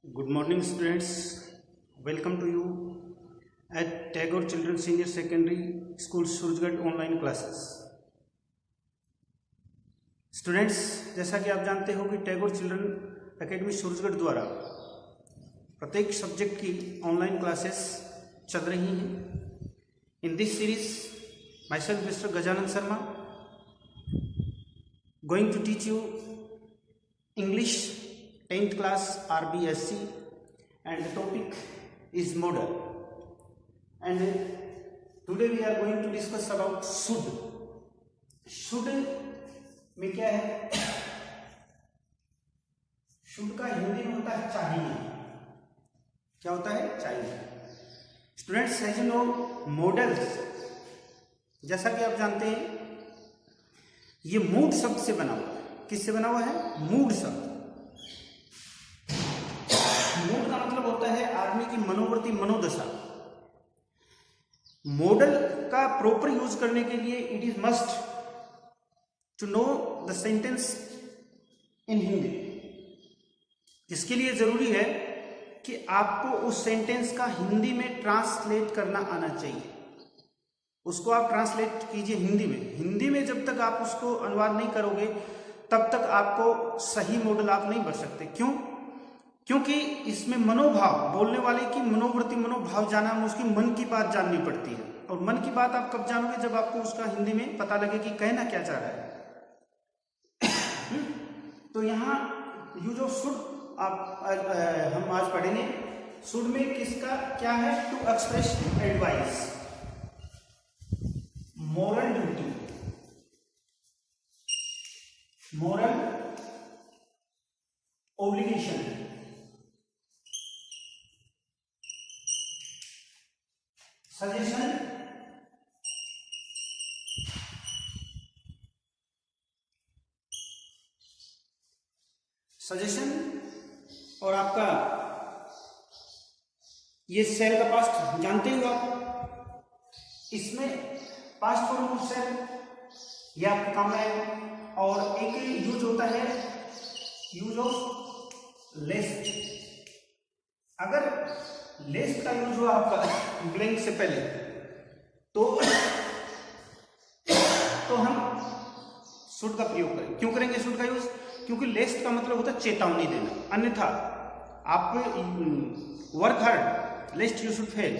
Good morning, students. Welcome to you at Tagore Children Senior Secondary School Surajgarh online classes. Students, जैसा कि आप जानते हो कि टैगोर चिल्ड्रन एकेडमी सूरजगढ़ द्वारा प्रत्येक सब्जेक्ट की ऑनलाइन क्लासेस चल रही हैं। In this series myself mister Gajanan Sharma going to teach you English 10th class RBSC and the topic is modal, and today we are going to discuss about should। should में क्या है? should का हिंदी में होता है चाहिए। क्या होता है? चाहिए। Students, as you know models, जैसा कि आप जानते हैं, ये मूड शब्द से बना हुआ है। किससे बना हुआ है? मूड शब्द। मूड का मतलब होता है आदमी की मनोवृत्ति, मनोदशा। मॉडल का प्रॉपर यूज करने के लिए it is must to know the sentence in Hindi. इसके लिए जरूरी है कि आपको उस सेंटेंस का हिंदी में ट्रांसलेट करना आना चाहिए। उसको आप ट्रांसलेट कीजिए हिंदी में। हिंदी में जब तक आप उसको अनुवाद नहीं करोगे तब तक आपको सही मॉडल आप नहीं बन सकते। क्यों? क्योंकि इसमें मनोभाव, बोलने वाले की मनोवृत्ति, मनोभाव जानना, उसकी मन की बात जाननी पड़ती है। और मन की बात आप कब जानोगे? जब आपको उसका हिंदी में पता लगे कि कहना क्या चाह रहा है। तो यहाँ यूज ऑफ शुड हम आज पढ़ेंगे। शुड में किसका क्या है? To express advice, moral duty, moral obligation, suggestion, suggestion और आपका ये सेल का पास्ट जानते हो आप। इसमें पास्ट फॉर्म ऑफ सेल ये आपके काम आएगा। और एक यूज होता है यूज ऑफ लेस्ट। अगर लेस्ट का यूज हो आपका ब्लैंक से पहले तो हम शुड का प्रयोग करें। क्यों करेंगे शुड का यूज? क्योंकि लेस्ट का मतलब होता है चेतावनी देना। अन्यथा आप work hard, लेस्ट you should fail,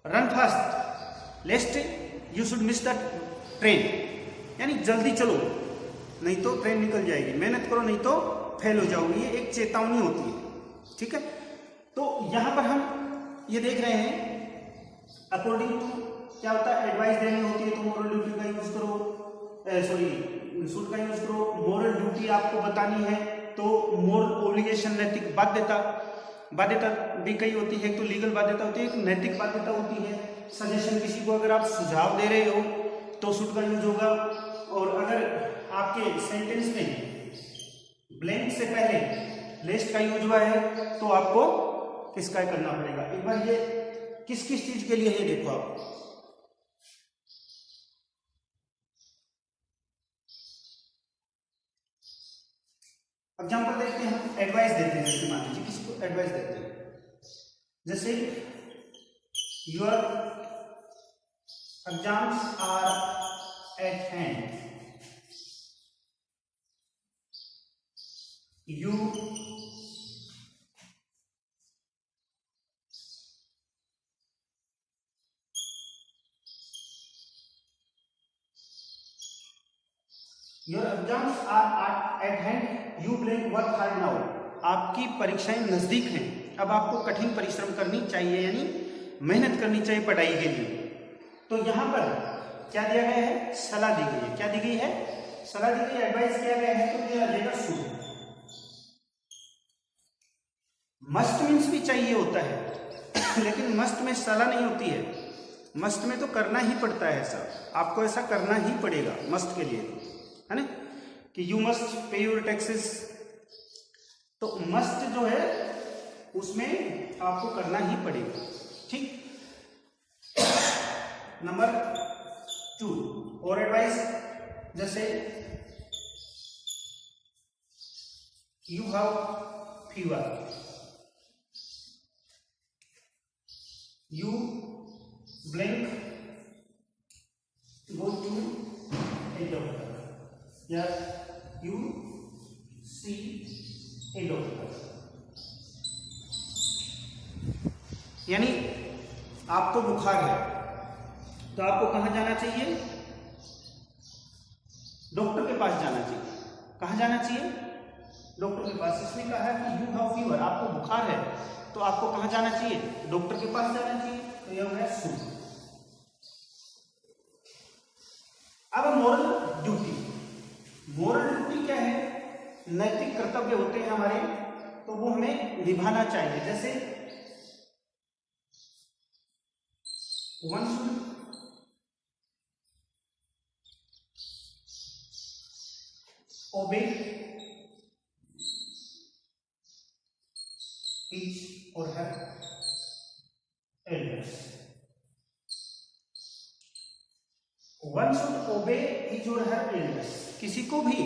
run fast, लेस्ट you should miss the train. यानी जल्दी चलो नहीं तो ट्रेन निकल जाएगी, मेहनत करो नहीं तो फेल हो जाओगे। ये एक चेतावनी होती है, ठीक है। तो यहां पर हम ये देख रहे हैं अकॉर्डिंग टू क्या होता है, एडवाइस देनी होती है तो मोरल ड्यूटी का यूज करो, शुड का यूज करो। मोरल ड्यूटी आपको बतानी है तो मोरल ऑब्लिगेशन, नैतिक बाध्यता, बाध्यता भी कई होती है। तो लीगल बाध्यता होती है, एक नैतिक बाध्यता होती है। सजेशन, किसी को अगर आप सुझाव दे रहे हो तो शुड का यूज होगा। और अगर आपके सेंटेंस में ब्लैंक से पहले लेस्ट का यूज हुआ है तो आपको किसका करना पड़ेगा। एक बार ये किस किस चीज के लिए है देखो आप। एग्जाम्पल देखते हैं, हम एडवाइस देते हैं। जैसे मान लीजिए किसी को एडवाइस देते हैं, जैसे your exams are at hand, you your exams are at hand, you blank work hard now. आपकी परीक्षाएं नजदीक हैं, अब आपको कठिन परिश्रम करनी चाहिए, यानी मेहनत करनी चाहिए पढ़ाई के लिए। तो यहां पर क्या दिया गया है? सलाह दी गई है। क्या दी गई है? सलाह दी गई, एडवाइस किया गया है। तो क्या रहेगा? शुड। मस्ट मीन्स भी चाहिए होता है लेकिन मस्ट में सलाह नहीं होती है। मस्ट में तो करना ही पड़ता है ऐसा, आपको ऐसा करना ही पड़ेगा मस्ट के लिए, है ना, कि you must pay your taxes. तो मस्ट जो है उसमें आपको करना ही पड़ेगा, ठीक। नंबर 2 और एडवाइस, जैसे you have fever, you blank go to a doctor, या यू सी ए डॉक्टर। यानी आपको बुखार है तो आपको कहां जाना चाहिए? डॉक्टर के पास जाना चाहिए। कहां जाना चाहिए? डॉक्टर के पास। इसने कहा है कि यू हैव फीवर, आपको बुखार है तो आपको कहां जाना चाहिए? डॉक्टर के पास जाना चाहिए। तो यह है शुड। अब मोरल ड्यूटी। मोरल ड्यूटी क्या है? नैतिक कर्तव्य होते हैं हमारे, तो वो हमें निभाना चाहिए। जैसे वन शुड ओबे his or her elders. One should obey his or her elders. किसी को भी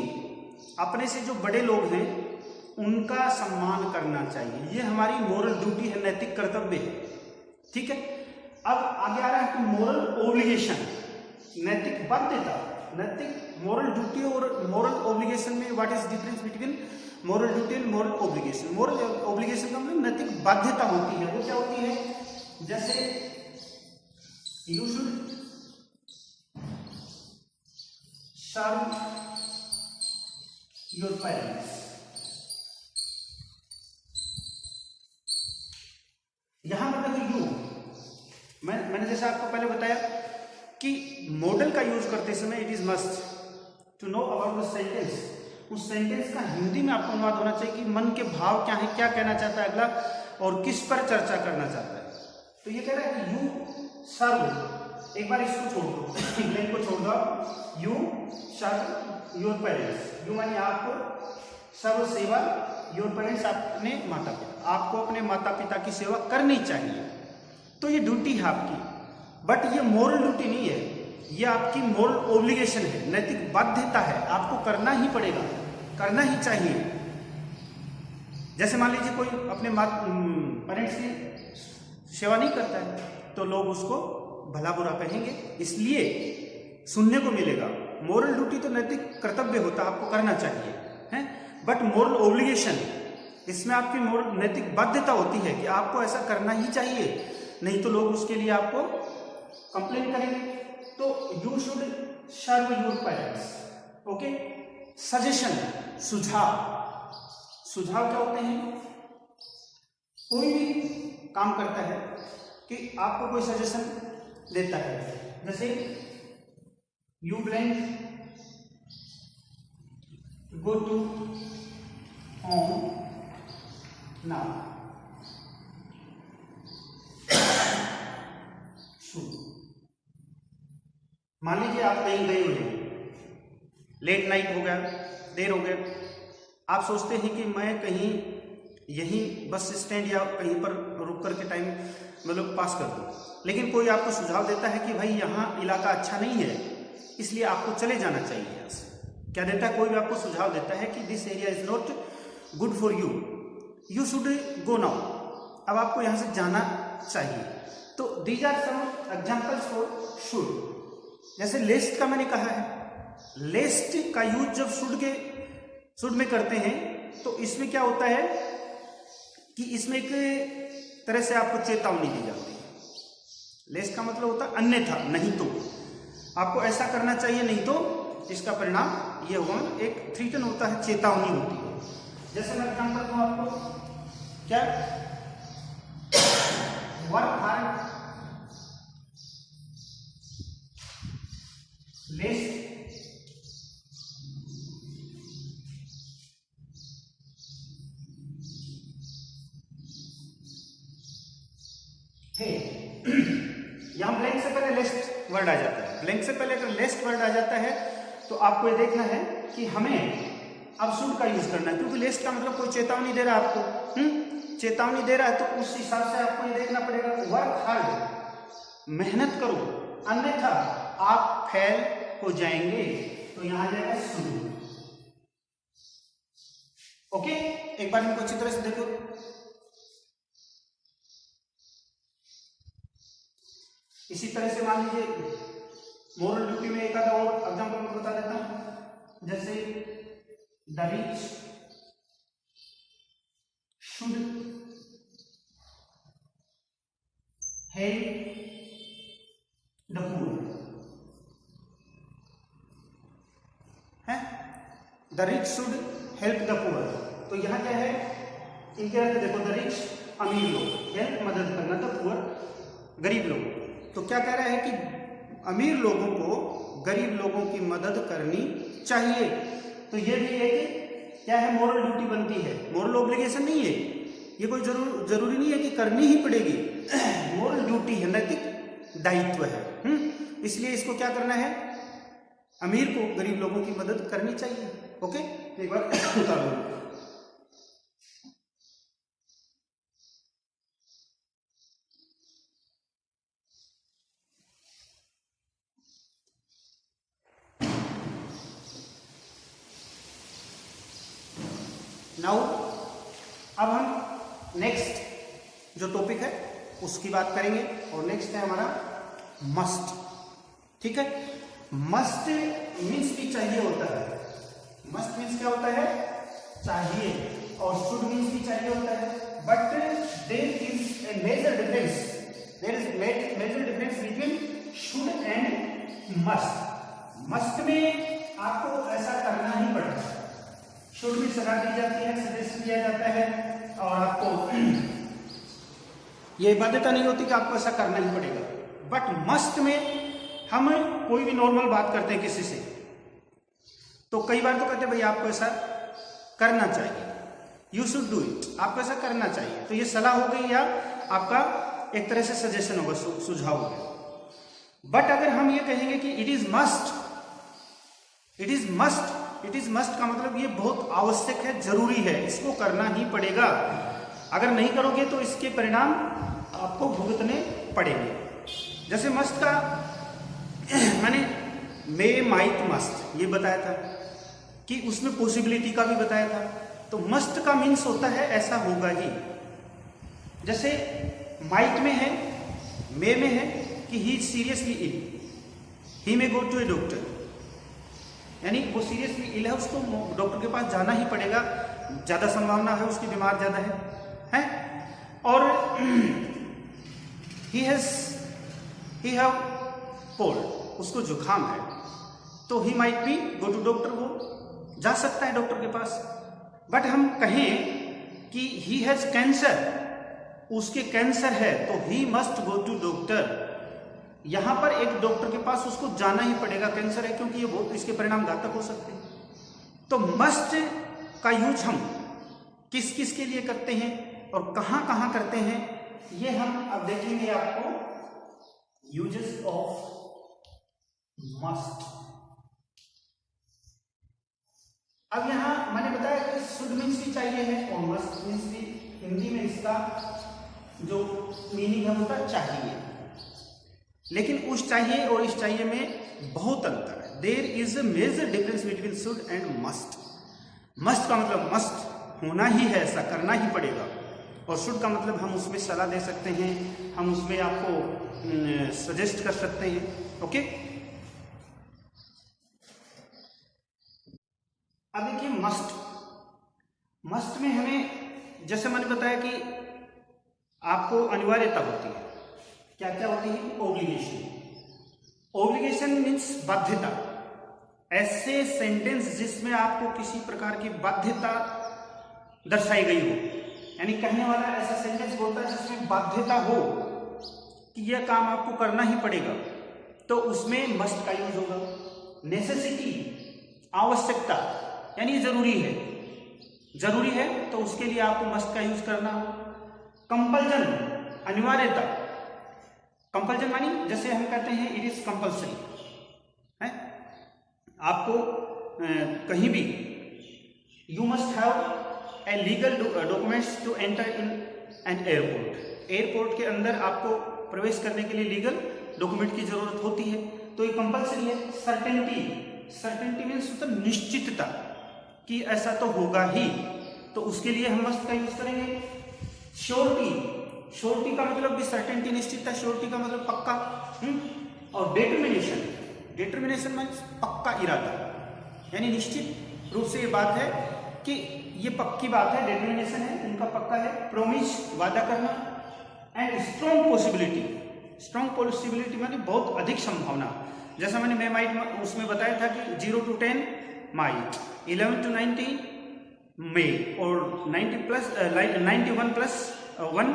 अपने से जो बड़े लोग हैं उनका सम्मान करना चाहिए। ये हमारी मोरल ड्यूटी है, नैतिक कर्तव्य है। ठीक है। अब आगे आ रहा है कि मोरल ओब्लिगेशन, नैतिक बाध्यता। नैतिक मोरल ड्यूटी और मोरल ओब्लिगेशन में what is difference between moral duty and moral obligation? Moral obligation का मतलब नैतिक बाध्यता होती है। वो क्या होती है? जैसे you should serve your parents. यहां मतलब यू, मैंने जैसे आपको पहले बताया कि मॉडल का यूज करते समय it is must to know about the sentence. उस सेंटेंस का हिंदी में आपको अनुवाद होना चाहिए कि मन के भाव क्या है, क्या कहना चाहता है अगला और किस पर चर्चा करना चाहता है। तो ये कह रहा है कि यू सर्व, एक बार इसको छोड़ दो, ब्लैंक को छोड़ दो। You serve your parents. You माने आप, सर्व सेवा, योर पेरेंट्स अपने माता पिता। आपको अपने माता पिता की सेवा करनी चाहिए। तो ये ड्यूटी है आपकी, बट ये मोरल ड्यूटी नहीं है, ये आपकी मोरल ओब्लिगेशन है, नैतिक बाध्यता है। आपको करना ही पड़ेगा, करना ही चाहिए। जैसे मान लीजिए कोई अपने पेरेंट्स की सेवा नहीं करता है तो लोग उसको भला बुरा कहेंगे, इसलिए सुनने को मिलेगा। मोरल ड्यूटी तो नैतिक कर्तव्य होता है, आपको करना चाहिए है, बट मोरल ओब्लिगेशन, इसमें आपकी मोरल नैतिक बाध्यता होती है कि आपको ऐसा करना ही चाहिए, नहीं तो लोग उसके लिए आपको कंप्लेन करेंगे। तो you should serve your parents. Okay. Suggestion, सुझाव। सुझाव क्या होते हैं? कोई भी काम करता है कि आपको कोई सजेशन देता है। जैसे you blank go to home now. मान लीजिए आप कहीं गए हुए हैं, लेट नाइट हो गया, देर हो गया, आप सोचते हैं कि मैं कहीं यहीं बस स्टैंड या कहीं पर रुक कर के टाइम मतलब पास कर दूं, लेकिन कोई आपको सुझाव देता है कि भाई यहाँ इलाका अच्छा नहीं है, इसलिए आपको चले जाना चाहिए यहाँ से। क्या देता है? कोई भी आपको सुझाव देता है कि this area is not good for you, you should go now. अब आपको यहाँ से जाना चाहिए। तो these are some examples for should. जैसे लेस्ट का मैंने कहा है, लेस्ट का यूज जब शुड में करते हैं तो इसमें क्या होता है कि इसमें एक तरह से आपको चेतावनी दी जाती है। लेस्ट का मतलब होता है अन्यथा, नहीं तो। आपको ऐसा करना चाहिए, नहीं तो इसका परिणाम ये होगा। एक थ्रीटन होता है, चेतावनी होती है। जैसे मैं एग्जाम्पल दूं आपको, क्या? वर्क हार्ड, लेस्ट है। यहां ब्लैंक से पहले लेस्ट वर्ड आ जाता है। ब्लैंक से पहले अगर लेस्ट वर्ड आ जाता है तो आपको ये देखना है कि हमें अब शुड का यूज करना है, क्योंकि लेस्ट का मतलब कोई चेतावनी दे रहा है आपको। चेतावनी दे रहा है तो उस हिसाब से आपको ये देखना पड़ेगा, वर्क हार्ड, मेहनत करो, अन्यथा आप फेल हो जाएंगे। तो यहां जाएगा शुड। ओके, एक बार इनको अच्छी तरह से देखो। इसी तरह से मान लीजिए मोरल ड्यूटी में एक आधा और एग्जाम्पल मैं बता देता हूं, जैसे the rich should help the poor है, the rich should help the poor. तो यहां क्या है इनके अर्थ देखो, द रिच अमीर लोग, हेल्प मदद करना, द पुअर गरीब लोग। तो क्या कह रहा है कि अमीर लोगों को गरीब लोगों की मदद करनी चाहिए। तो ये भी एक क्या है, मोरल ड्यूटी बनती है, मोरल ऑब्लिगेशन नहीं है, ये कोई जरूरी नहीं है कि करनी ही पड़ेगी, मोरल ड्यूटी है, नैतिक दायित्व है। इसलिए इसको क्या करना है, अमीर को गरीब लोगों की मदद करनी चाहिए। ओके, एक बार उतार लो। नाउ अब हम नेक्स्ट जो टॉपिक है उसकी बात करेंगे, और नेक्स्ट है हमारा मस्ट। ठीक है, मस्ट मीन्स भी चाहिए होता है, मस्ट मीन्स क्या होता है, चाहिए, और शुड मीन्स भी चाहिए होता है। But there is a major difference, there is major difference between should and must. Must में आपको ऐसा करना ही पड़ेगा, शुड में सलाह दी जाती है, सजेस्ट किया जाता है, और आपको ये बाध्यता नहीं होती कि आपको ऐसा करना ही पड़ेगा। बट मस्ट में हम कोई भी नॉर्मल बात करते हैं किसी से, तो कई बार तो कहते हैं भाई आपको ऐसा करना चाहिए, यू शुड डू इट, आपको ऐसा करना चाहिए। तो ये सलाह हो गई या आपका एक तरह से सजेशन होगा, सुझाव होगा। बट अगर हम ये कहेंगे कि it is must, it is must, it is must का मतलब ये बहुत आवश्यक है, जरूरी है, इसको करना ही पड़ेगा, अगर नहीं करोगे तो इसके परिणाम आपको भुगतने पड़ेंगे। जैसे मस्ट का मैंने मे माइट मस्ट ये बताया था कि उसमें पॉसिबिलिटी का भी बताया था। तो मस्ट का मीन्स होता है ऐसा होगा ही, जैसे माइट में है, मे में है कि he seriously ill, he may go to a doctor, यानी वो सीरियसली इल है, उसको डॉक्टर के पास जाना ही पड़ेगा, ज्यादा संभावना है उसकी बीमार ज्यादा है? और ही हैव कोल्ड, उसको जुकाम है, तो he might be go to doctor, वो जा सकता है डॉक्टर के पास। बट हम कहें कि ही हैज कैंसर, उसके कैंसर है, तो he must go to doctor, यहां पर एक डॉक्टर के पास उसको जाना ही पड़ेगा, कैंसर है, क्योंकि ये बहुत इसके परिणाम घातक हो सकते हैं। तो मस्ट का यूज हम किस किस के लिए करते हैं और कहां कहां करते हैं, ये हम अब देखेंगे आपको, यूजेस ऑफ मस्ट। अब यहां मैंने बताया कि शुड मीन्स भी चाहिए है और मस्ट मीन्स भी, हिंदी में इसका जो मीनिंग है वो चाहिए, लेकिन उस चाहिए और इस चाहिए में बहुत अंतर है। There is a major difference between should and must. Must का मतलब मस्ट होना ही है, ऐसा करना ही पड़ेगा, और शुड का मतलब हम उसमें सलाह दे सकते हैं, हम उसमें आपको सजेस्ट कर सकते हैं। ओके, अब देखिए मस्ट, मस्ट में हमें जैसे मैंने बताया कि आपको अनिवार्यता होती है, क्या क्या होती है, ऑब्लिगेशन। ऑब्लिगेशन मीन्स बाध्यता, ऐसे सेंटेंस जिसमें आपको किसी प्रकार की बाध्यता दर्शाई गई हो, यानी कहने वाला ऐसा सेंटेंस बोलता है जिसमें बाध्यता हो कि यह काम आपको करना ही पड़ेगा, तो उसमें मस्ट का यूज होगा। नेसेसिटी, आवश्यकता, यानी जरूरी है, जरूरी है तो उसके लिए आपको मस्ट का यूज करना हो। कंपल्जन, अनिवार्यता, कंपल्जन मानी जैसे हम कहते हैं इट इज कंपल्सरी है, आपको कहीं भी you must have a legal documents to enter in an airport, airport के अंदर आपको प्रवेश करने के लिए लीगल डॉक्यूमेंट की जरूरत होती है, तो ये कंपल्सरी है। सर्टेनिटी, सर्टेनिटी मीन्स मतलब निश्चितता कि ऐसा तो होगा ही, तो उसके लिए हम मस्ट का यूज करेंगे। श्योरिटी, श्योरिटी का मतलब भी सर्टेनिटी, निश्चितता, श्योरिटी का मतलब पक्का। और डिटरमिनेशन, डिटरमिनेशन मीन्स पक्का इरादा, यानी निश्चित रूप से ये बात है कि ये पक्की बात है, डिटरमिनेशन है, उनका पक्का है। प्रोमिस, वादा करना। And strong possibility, strong possibility मानी बहुत अधिक संभावना। जैसा मैंने मे माइट उसमें बताया था कि 0 to 10 माइट, 11 to 90 मे, और 91 प्लस 1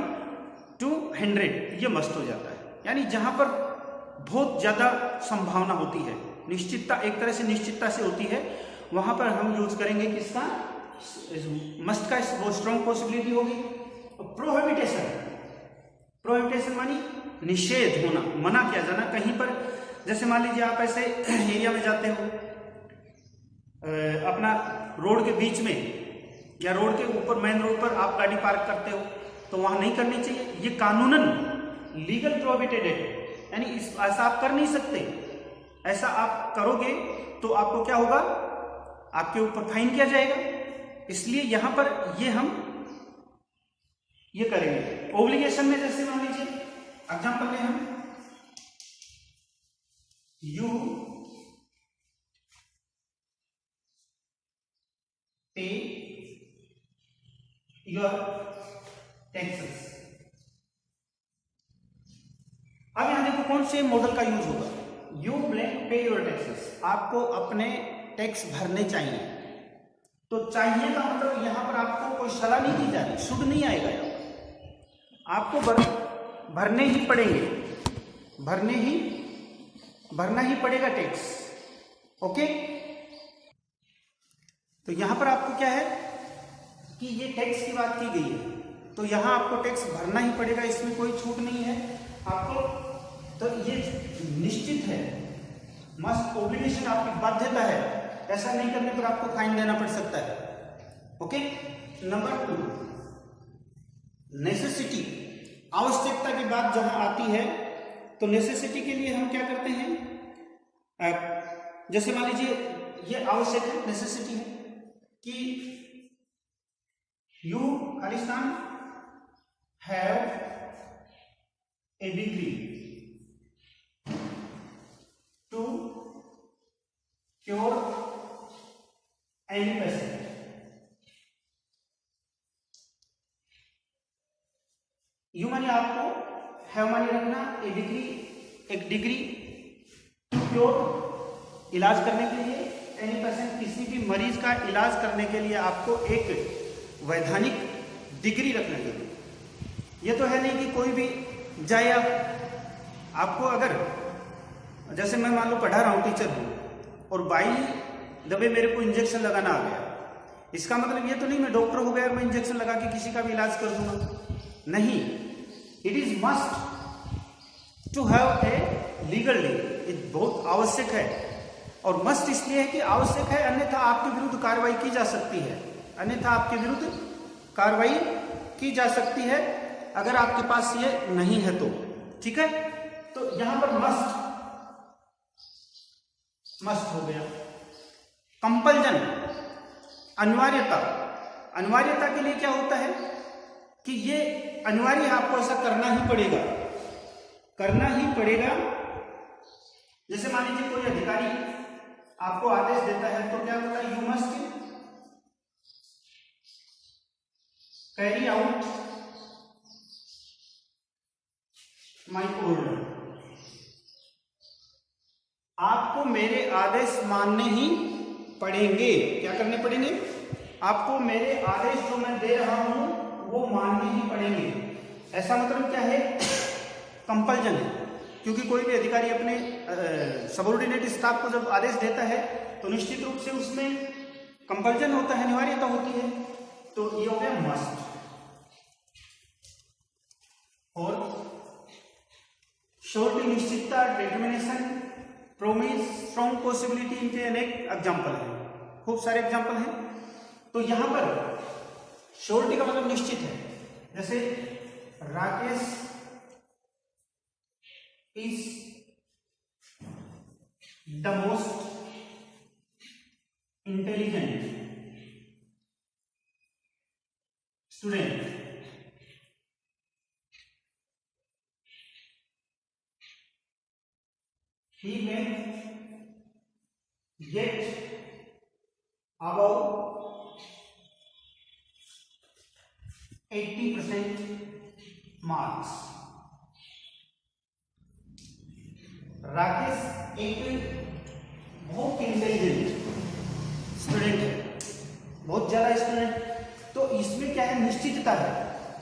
to 100 ये मस्ट हो जाता है। यानी जहां पर बहुत ज्यादा संभावना होती है, निश्चितता एक तरह से निश्चितता से होती है, वहां पर हम यूज करेंगे किसका, मस्ट का, वो स्ट्रॉन्ग पॉसिबिलिटी होगी। प्रोहिबिटेशन, प्रोहिबिटेशन मानी निषेध होना, मना किया जाना कहीं पर। जैसे मान लीजिए आप ऐसे एरिया में जाते हो, अपना रोड के बीच में या रोड के ऊपर, मेन रोड पर आप गाड़ी पार्क करते हो, तो वहां नहीं करनी चाहिए, ये कानूनन लीगल प्रोहिबिटेड है, यानी ऐसा आप कर नहीं सकते। ऐसा आप करोगे तो आपको क्या होगा, आपके ऊपर फाइन किया जाएगा। इसलिए यहां पर ये हम ये करेंगे। ओब्लिगेशन में जैसे मान लीजिए एग्जांपल में हम यू पे योर टैक्सेस। अब यहां देखो कौन से मॉडल का यूज होगा। यू ब्लैंक पे योर टैक्सेस, आपको अपने टैक्स भरने चाहिए। तो चाहिए का मतलब यहां पर आपको कोई सलाह नहीं दी जा रही, शुड नहीं आएगा यहाँ, आपको भरने ही पड़ेंगे, भरना ही पड़ेगा टैक्स। ओके, तो यहां पर आपको क्या है कि ये टैक्स की बात की गई है, तो यहां आपको टैक्स भरना ही पड़ेगा, इसमें कोई छूट नहीं है आपको। तो ये निश्चित है, मस्ट, ओब्लिगेशन आपकी बाध्यता है, ऐसा नहीं करने पर आपको फाइन देना पड़ सकता है। ओके, नंबर 2 नेसेसिटी, आवश्यकता की बात जहां आती है तो नेसेसिटी के लिए हम क्या करते हैं, जैसे मान लीजिए ये आवश्यक है, नेसेसिटी है कि you Khalistan have a degree to cure any patient. You मानी आपको, हैव मानी रखना, ए डिग्री, एक डिग्री, टू क्योर इलाज करने के लिए, एनी पेशेंट किसी भी मरीज का इलाज करने के लिए आपको एक वैधानिक डिग्री रखना चाहिए। ये तो है नहीं कि कोई भी जाए, आपको अगर, जैसे मैं मान लो पढ़ा रहा हूँ, टीचर हूँ, और बाई दबे मेरे को इंजेक्शन लगाना आ गया, इसका मतलब ये तो नहीं मैं डॉक्टर हो गया और मैं इंजेक्शन लगा के किसी का भी इलाज कर दूंगा, नहीं। It is must to have a legal degree, ये बहुत आवश्यक है। और मस्ट इसलिए है कि आवश्यक है, अन्यथा आपके विरुद्ध कार्रवाई की जा सकती है, अन्यथा आपके विरुद्ध कार्रवाई की जा सकती है अगर आपके पास ये नहीं है तो। ठीक है, तो यहां पर मस्ट हो गया। कंपल्जन, अनिवार्यता, अनिवार्यता के लिए क्या होता है कि ये अनिवार्य, आपको ऐसा करना ही पड़ेगा, करना ही पड़ेगा। जैसे मान लीजिए कोई अधिकारी आपको आदेश देता है तो क्या होता है, you must carry out my order, आपको मेरे आदेश मानने ही पड़ेंगे। क्या करने पड़ेंगे, आपको मेरे आदेश जो मैं दे रहा हूं वो मानने ही पड़ेंगे। ऐसा मतलब क्या है, कंपल्जन है, क्योंकि कोई भी अधिकारी अपने सबऑर्डिनेट स्टाफ को जब आदेश देता है तो निश्चित रूप से उसमें कंपल्जन होता है, अनिवार्यता होती है। तो ये हो गया मस्ट। और श्योरिटी, निश्चितता, डिटरमिनेशन, प्रोमिस, स्ट्रॉन्ग पॉसिबिलिटी, इनके अनेक एग्जाम्पल हैं, खूब सारे एग्जाम्पल हैं। तो यहां पर श्योरिटी का मतलब निश्चित है, जैसे Rakesh is the most intelligent student he may get above 80% marks. Rakesh एक बहुत इंटेलिजेंट स्टूडेंट है, बहुत ज्यादा स्टूडेंट, तो इसमें क्या है, निश्चितता है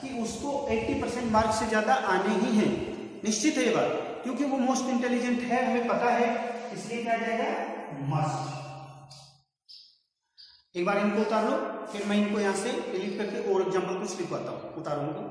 कि उसको 80% मार्क्स से ज्यादा आने ही हैं, निश्चित है ये बात, क्योंकि वो मोस्ट इंटेलिजेंट है, हमें पता है, इसलिए क्या जाएगा, मस्ट। एक बार इनको उतार लो, फिर मैं इनको यहां से डिलीट करके और एग्जांपल कुछ लिखवाता हूं। उतारो इनको।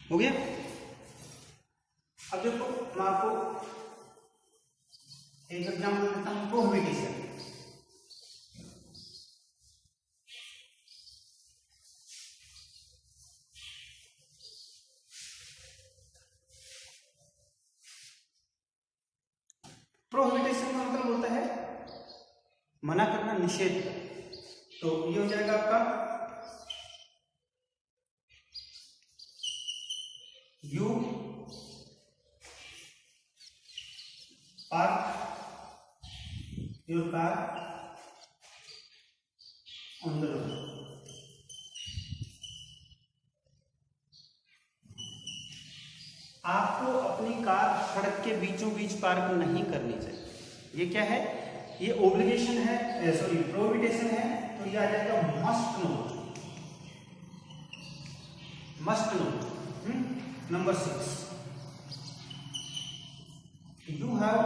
हो गया। अब देखो मैं आपको एक एग्जांपल देता हूं, प्रोहिबिशन। प्रोहिबिशन का मतलब होता है मना करना, निषेध। तो ये हो जाएगा आपका you park your car on the road. आपको अपनी कार सड़क के बीचों बीच पार्क नहीं करनी चाहिए। ये क्या है, ये ओब्लिगेशन है, सॉरी प्रोहिबिशन है, तो ये आ जाएगा must note. Must note. Number 6, you have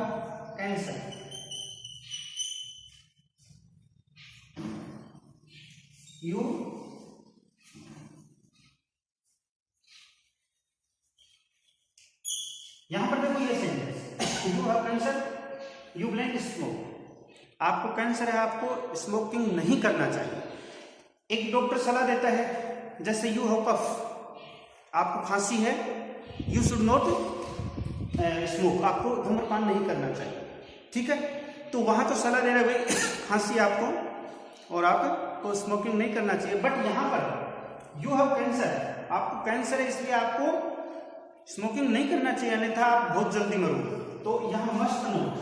cancer. You यहां पर देखो ये sentence, you have cancer, you blend smoke. आपको कैंसर है, आपको स्मोकिंग नहीं करना चाहिए। एक डॉक्टर सलाह देता है, जैसे you have cough, आपको खांसी है, you should not स्मोक, आपको धूम्रपान नहीं करना चाहिए, ठीक है। तो वहां तो सलाह दे रहे भाई खांसी आपको और आपको स्मोकिंग नहीं करना चाहिए, बट यहां पर यू हैव कैंसर, आपको कैंसर है इसलिए आपको स्मोकिंग नहीं करना चाहिए, अन्यथा आप बहुत जल्दी मरोगे। तो यहां मस्ट नोट।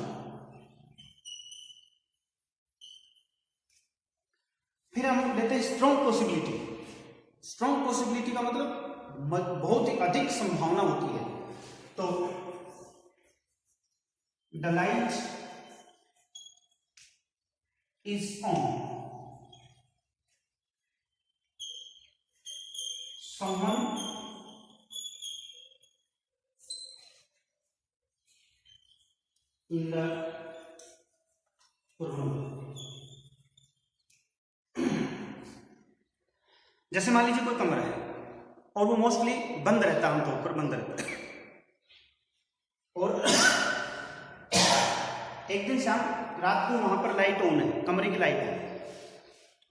फिर हम लेते हैं स्ट्रॉन्ग पॉसिबिलिटी। स्ट्रॉन्ग पॉसिबिलिटी का मतलब बहुत ही अधिक संभावना होती है। तो the light is on, someone in the room। जैसे मान लीजिए कोई कमरा है और वो मोस्टली बंद रहता है, आमतौर पर बंद रहता है, और एक दिन शाम रात को वहां पर लाइट ऑन है, कमरे की लाइट है,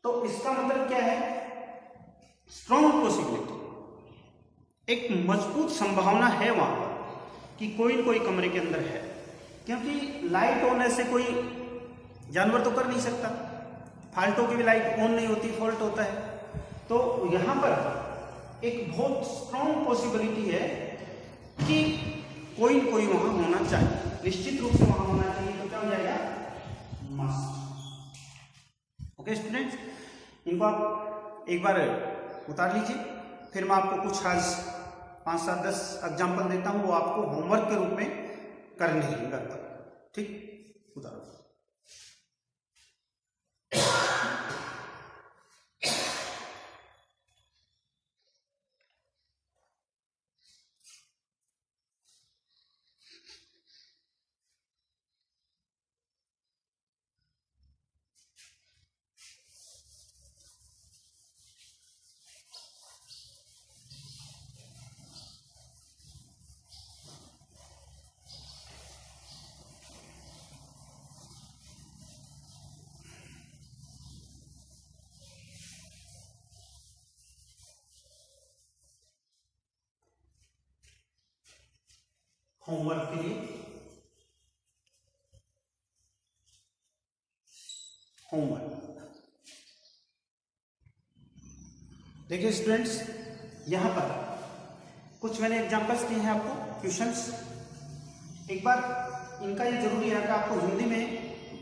तो इसका मतलब क्या है, स्ट्रॉन्ग पॉसिबिलिटी, एक मजबूत संभावना है वहां पर कि कोई न कोई कमरे के अंदर है, क्योंकि लाइट ऑन ऐसे कोई जानवर तो कर नहीं सकता, फाल्टों की भी लाइट ऑन नहीं होती, फॉल्ट होता है। तो यहां पर एक बहुत स्ट्रॉन्ग पॉसिबिलिटी है कि कोई न कोई वहां होना चाहिए, निश्चित रूप से वहां होना चाहिए। तो क्या हो जाएगा, मस्ट। ओके स्टूडेंट्स, इनको आप एक बार उतार लीजिए, फिर मैं आपको कुछ आज 5, 7, 10 एग्जाम्पल देता हूं, वो आपको होमवर्क के रूप में करने ही करता, ठीक। उतारो। होमवर्क के लिए होमवर्क। देखिए स्टूडेंट्स, यहां पर कुछ मैंने एग्जांपल्स दिए हैं आपको, क्वेश्चंस। एक बार इनका ये जरूरी है कि आपको हिंदी में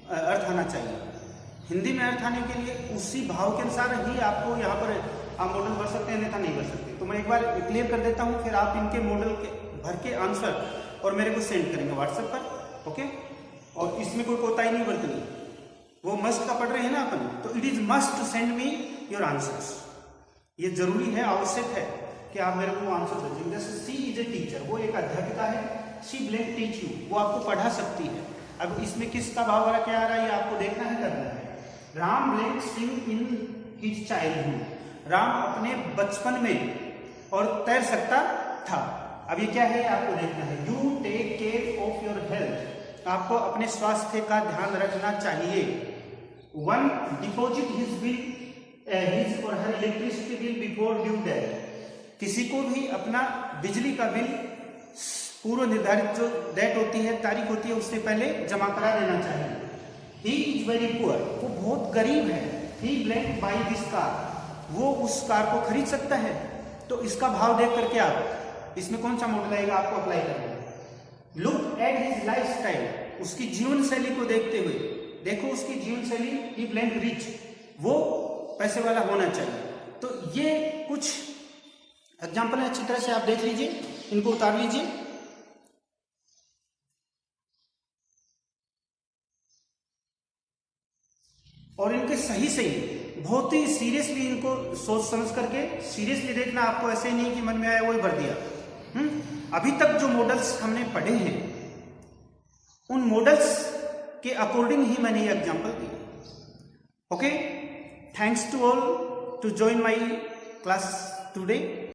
अर्थ आना चाहिए। हिंदी में अर्थ आने के लिए उसी भाव के अनुसार ही आपको यहाँ पर आप मॉडल भर सकते हैं, अन्यथा नहीं भर सकते। तो मैं एक बार क्लियर कर देता हूँ, फिर आप इनके मॉडल के भर के आंसर और मेरे को सेंड करेंगे व्हाट्सएप पर, ओके। और इसमें कोई कोताही नहीं बरतनी, वो मस्ट का पढ़ रहे हैं ना अपन, तो it is must to send me your answers. ये जरूरी है, आवश्यक है कि आप मेरे को आंसर भेजें। जैसे सी इज ए टीचर, वो एक अध्यापिका है, शी ब्लैंक टीच यू, वो आपको पढ़ा सकती है। अब इसमें किसका भाव वाला क्या आ रहा है ये आपको देखना है, करना है। Ram blank swim in his childhood, Ram अपने बचपन में और तैर सकता था। अब ये क्या है आपको देखना है। You take care of your health, आपको अपने स्वास्थ्य का ध्यान रखना चाहिए। One deposit his bill his और her electricity bill before due date, किसी को भी अपना बिजली का बिल पूर्व निर्धारित जो डेट होती है, तारीख होती है, उससे पहले जमा करा देना चाहिए। ही इज वेरी पुअर, वो बहुत गरीब है। ही ब्लैंक बाई दिस कार, वो उस कार को खरीद सकता है। तो इसका भाव देख करके आप इसमें कौन सा मॉडल आएगा आपको अप्लाई करना है। Look at his life style, उसकी जीवन शैली को देखते हुए, देखो उसकी जीवन शैली, ही ब्लैंक रिच, वो पैसे वाला होना चाहिए। तो ये कुछ एग्जाम्पल है, अच्छी तरह से आप देख लीजिए, इनको उतार लीजिए। और इनके सही सही बहुत ही सीरियसली इनको सोच समझ करके सीरियसली देखना, आपको ऐसे ही नहीं कि मन में आया वही भर दिया। अभी तक जो मॉडल्स हमने पढ़े हैं उन मॉडल्स के अकॉर्डिंग ही मैंने ये एग्जांपल दिए। Okay, thanks to all to join my class today.